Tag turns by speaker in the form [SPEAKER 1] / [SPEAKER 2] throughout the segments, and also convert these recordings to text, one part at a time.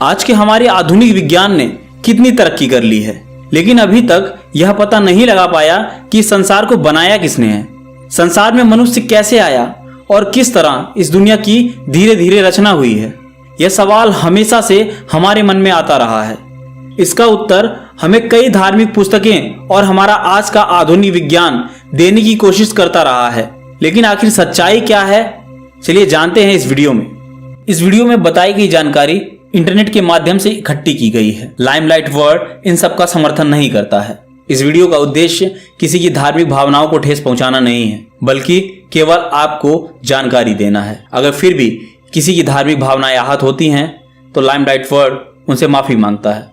[SPEAKER 1] आज के हमारे आधुनिक विज्ञान ने कितनी तरक्की कर ली है, लेकिन अभी तक यह पता नहीं लगा पाया कि संसार को बनाया किसने है। संसार में मनुष्य कैसे आया और किस तरह इस दुनिया की धीरे धीरे रचना हुई है। यह सवाल हमेशा से हमारे मन में आता रहा है। इसका उत्तर हमें कई धार्मिक पुस्तकें और हमारा आज का आधुनिक विज्ञान देने की कोशिश करता रहा है, लेकिन आखिर सच्चाई क्या है, चलिए जानते हैं इस वीडियो में। इस वीडियो में बताई गई जानकारी इंटरनेट के माध्यम से इकट्ठी की गई है। लाइमलाइट वर्ल्ड इन सब का समर्थन नहीं करता है। इस वीडियो का उद्देश्य किसी की धार्मिक भावनाओं को ठेस पहुंचाना नहीं है, बल्कि केवल आपको जानकारी देना है। अगर फिर भी किसी की धार्मिक भावनाएं आहत होती हैं तो लाइमलाइट वर्ल्ड उनसे माफी मांगता है।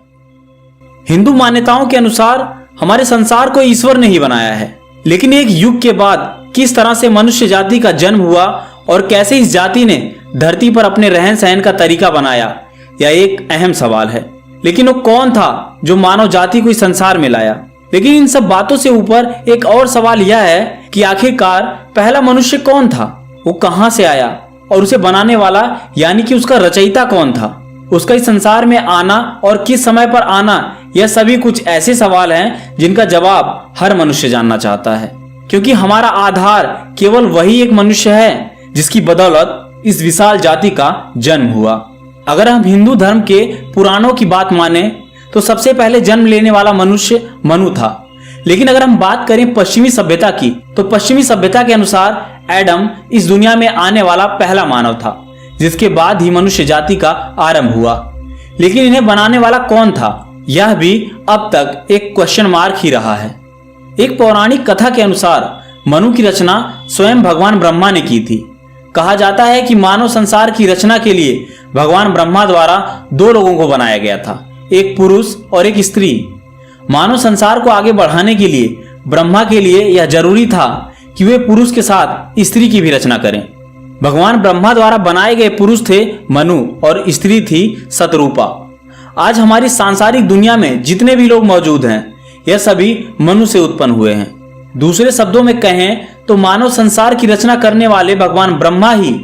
[SPEAKER 1] हिंदू मान्यताओं के अनुसार हमारे संसार को ईश्वर ने ही बनाया है, लेकिन एक युग के बाद किस तरह से मनुष्य जाति का जन्म हुआ और कैसे इस जाति ने धरती पर अपने रहन सहन का तरीका बनाया, यह एक अहम सवाल है। लेकिन वो कौन था जो मानव जाति को इस संसार में लाया। लेकिन इन सब बातों से ऊपर एक और सवाल यह है कि आखिरकार पहला मनुष्य कौन था, वो कहां से आया और उसे बनाने वाला यानी कि उसका रचयिता कौन था। उसका इस संसार में आना और किस समय पर आना, यह सभी कुछ ऐसे सवाल हैं जिनका जवाब हर मनुष्य जानना चाहता है, क्योंकि हमारा आधार केवल वही एक मनुष्य है जिसकी बदौलत इस विशाल जाति का जन्म हुआ। अगर हम हिंदू धर्म के पुराणों की बात माने तो सबसे पहले जन्म लेने वाला मनुष्य मनु था। लेकिन अगर हम बात करें पश्चिमी सभ्यता की, तो पश्चिमी सभ्यता के अनुसार एडम इस दुनिया में आने वाला पहला मानव था, जिसके बाद ही मनुष्य जाति का आरंभ हुआ। लेकिन इन्हें बनाने वाला कौन था, यह भी अब तक एक क्वेश्चन मार्क ही रहा है। एक पौराणिक कथा के अनुसार मनु की रचना स्वयं भगवान ब्रह्मा ने की थी। कहा जाता है कि मानव संसार की रचना के लिए भगवान ब्रह्मा द्वारा दो लोगों को बनाया गया था, एक पुरुष और एक स्त्री। मानव संसार को आगे बढ़ाने के लिए ब्रह्मा के लिए यह जरूरी था कि वे पुरुष के साथ स्त्री की भी रचना करें। भगवान ब्रह्मा द्वारा बनाए गए पुरुष थे मनु और स्त्री थी शतरूपा। आज हमारी सांसारिक दुनिया में जितने भी लोग मौजूद हैं, यह सभी मनु से उत्पन्न हुए हैं। दूसरे शब्दों में कहें तो मानव संसार की रचना करने वाले भगवान ब्रह्मा ही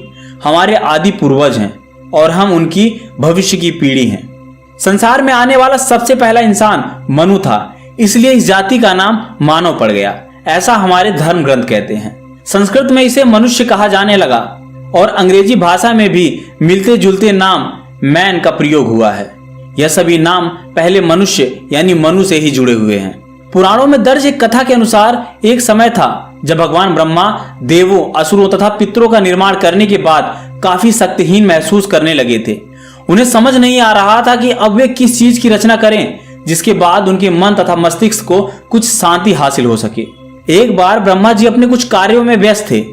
[SPEAKER 1] हमारे आदि पूर्वज हैं और हम उनकी भविष्य की पीढ़ी हैं। संसार में आने वाला सबसे पहला इंसान मनु था, इसलिए इस जाति का नाम मानव पड़ गया, ऐसा हमारे धर्म ग्रंथ कहते हैं। संस्कृत में इसे मनुष्य कहा जाने लगा और अंग्रेजी भाषा में भी मिलते जुलते नाम मैन का प्रयोग हुआ है। यह सभी नाम पहले मनुष्य यानी मनु से ही जुड़े हुए हैं। पुराणों में दर्ज एक कथा के अनुसार एक समय था जब भगवान ब्रह्मा देवों, असुरों तथा पितरों का निर्माण करने के बाद काफी शक्तिहीन महसूस करने लगे थे। उन्हें समझ नहीं आ रहा था कि अब वे किस चीज की रचना करें जिसके बाद उनके मन तथा मस्तिष्क को कुछ शांति हासिल हो सके। एक बार ब्रह्मा जी अपने कुछ कार्यों में व्यस्त थे।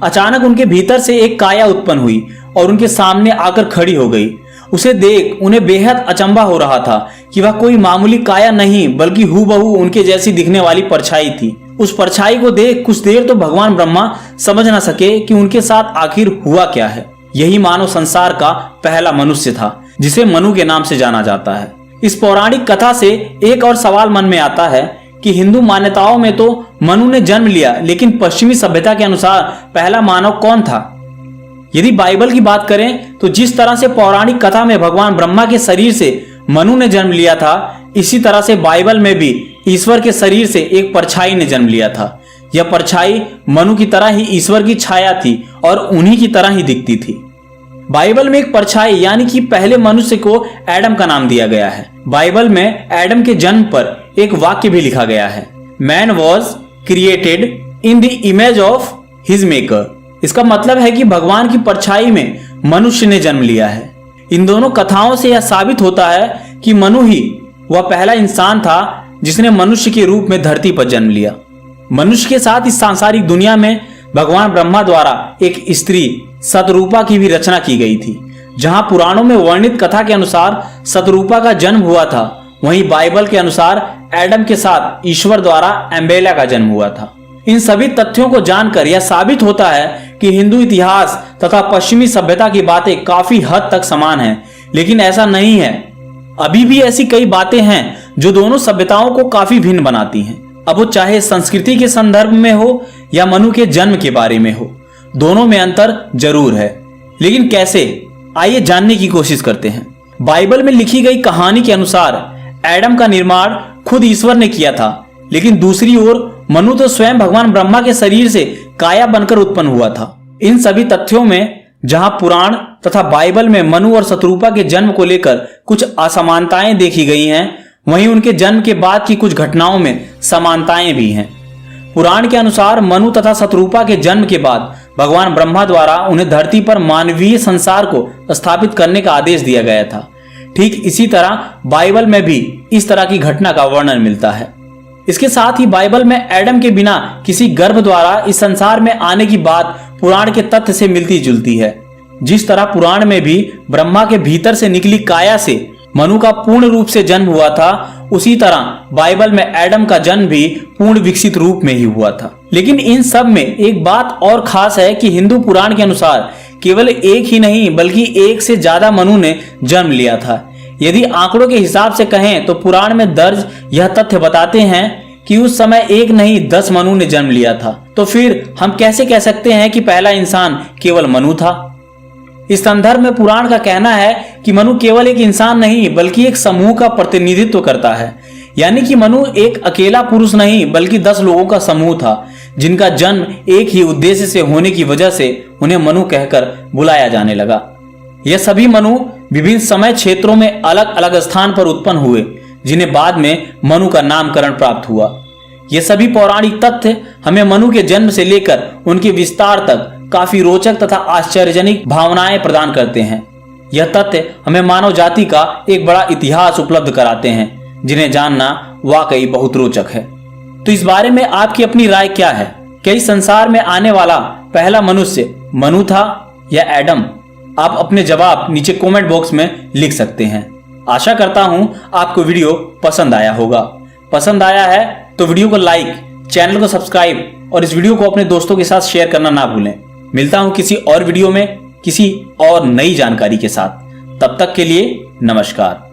[SPEAKER 1] अचानक उनके भीतर से एक काया उत्पन्न हुई और उनके सामने आकर खड़ी हो गई। उसे देख उन्हें बेहद अचंभा हो रहा था कि वह कोई मामूली काया नहीं बल्कि हूबहू उनके जैसी दिखने वाली परछाई थी। उस परछाई को देख कुछ देर तो भगवान ब्रह्मा समझ न सके कि उनके साथ आखिर हुआ क्या है। यही मानव संसार का पहला मनुष्य था, जिसे मनु के नाम से जाना जाता है। इस पौराणिक कथा से एक और सवाल मन में आता है कि हिंदू मान्यताओं में तो मनु ने जन्म लिया, लेकिन पश्चिमी सभ्यता के अनुसार पहला मानव कौन था। यदि बाइबल की बात करें तो जिस तरह से पौराणिक कथा में भगवान ब्रह्मा के शरीर से मनु ने जन्म लिया था, इसी तरह से बाइबल में भी ईश्वर के शरीर से एक परछाई ने जन्म लिया था। यह परछाई मनु की तरह ही ईश्वर की छाया थी और उन्हीं की तरह ही दिखती थी। बाइबल में एक परछाई यानी कि पहले मनुष्य को एडम का नाम दिया गया है। बाइबल में एडम के जन्म पर एक वाक्य भी लिखा गया है, man was created in the image of his maker. इसका मतलब है कि भगवान की परछाई में मनुष्य ने जन्म लिया है। इन दोनों कथाओं से यह साबित होता है कि मनु ही वह पहला इंसान था जिसने मनुष्य के रूप में धरती पर जन्म लिया। मनुष्य के साथ इस सांसारिक दुनिया में भगवान ब्रह्मा द्वारा एक स्त्री शतरूपा की भी रचना की गई थी। जहां पुराणों में वर्णित कथा के अनुसार शतरूपा का जन्म हुआ था, वहीं बाइबल के अनुसार एडम के साथ ईश्वर द्वारा एम्बेला का जन्म हुआ था। इन सभी तथ्यों को जानकर यह साबित होता है कि हिंदू इतिहास तथा पश्चिमी सभ्यता की बातें काफी हद तक समान हैं, लेकिन ऐसा नहीं है। अभी भी ऐसी कई बातें हैं जो दोनों सभ्यताओं को काफी भिन्न बनाती हैं। अब वो चाहे संस्कृति के संदर्भ में हो या मनु के जन्म के बारे में हो, दोनों में अंतर जरूर है। लेकिन कैसे, आइए जानने की कोशिश करते हैं। बाइबल में लिखी गई कहानी के अनुसार एडम का निर्माण खुद ईश्वर ने किया था, लेकिन दूसरी ओर मनु तो स्वयं भगवान ब्रह्मा के शरीर से काया बनकर उत्पन्न हुआ था। इन सभी तथ्यों में जहां पुराण तथा बाइबल में मनु और शत्रुपा के जन्म को लेकर कुछ असमानताएं देखी गई हैं, वहीं उनके जन्म के बाद की कुछ घटनाओं में समानताएं भी हैं। पुराण के अनुसार मनु तथा शत्रुपा के जन्म के बाद भगवान ब्रह्मा द्वारा उन्हें धरती पर मानवीय संसार को स्थापित करने का आदेश दिया गया था। ठीक इसी तरह बाइबल में भी इस तरह की घटना का वर्णन मिलता है। इसके साथ ही बाइबल में एडम के बिना किसी गर्भ द्वारा इस संसार में आने की बात पुराण के तथ्य से मिलती जुलती है। जिस तरह पुराण में भी ब्रह्मा के भीतर से निकली काया से मनु का पूर्ण रूप से जन्म हुआ था, उसी तरह बाइबल में एडम का जन्म भी पूर्ण विकसित रूप में ही हुआ था। लेकिन इन सब में एक बात और खास है कि हिंदू पुराण के अनुसार केवल एक ही नहीं बल्कि एक से ज्यादा मनु ने जन्म लिया था। यदि आंकड़ों के हिसाब से कहें तो पुराण में दर्ज यह तथ्य बताते हैं कि उस समय एक नहीं 10 मनु ने जन्म लिया था। तो फिर हम कैसे कह सकते हैं कि पहला इंसान केवल मनु था? इस संदर्भ में पुराण का कहना है कि मनु केवल एक इंसान नहीं बल्कि एक समूह का प्रतिनिधित्व करता है। यानी कि मनु एक अकेला पुरुष नहीं बल्कि 10 लोगों का समूह था, जिनका जन्म एक ही उद्देश्य से होने की वजह से उन्हें मनु कहकर बुलाया जाने लगा। यह सभी मनु विभिन्न समय क्षेत्रों में अलग अलग स्थान पर उत्पन्न हुए, जिन्हें बाद में मनु का नामकरण प्राप्त हुआ। ये सभी पौराणिक तथ्य हमें मनु के जन्म से लेकर उनके विस्तार तक काफी रोचक तथा आश्चर्यजनक भावनाएं प्रदान करते हैं। यह तथ्य हमें मानव जाति का एक बड़ा इतिहास उपलब्ध कराते हैं, जिन्हें जानना वाकई बहुत रोचक है। तो इस बारे में आपकी अपनी राय क्या है? क्या इस संसार में आने वाला पहला मनुष्य मनु था या एडम? आप अपने जवाब नीचे कमेंट बॉक्स में लिख सकते हैं। आशा करता हूं आपको वीडियो पसंद आया होगा। पसंद आया है तो वीडियो को लाइक, चैनल को सब्सक्राइब और इस वीडियो को अपने दोस्तों के साथ शेयर करना ना भूलें। मिलता हूं किसी और वीडियो में किसी और नई जानकारी के साथ। तब तक के लिए नमस्कार।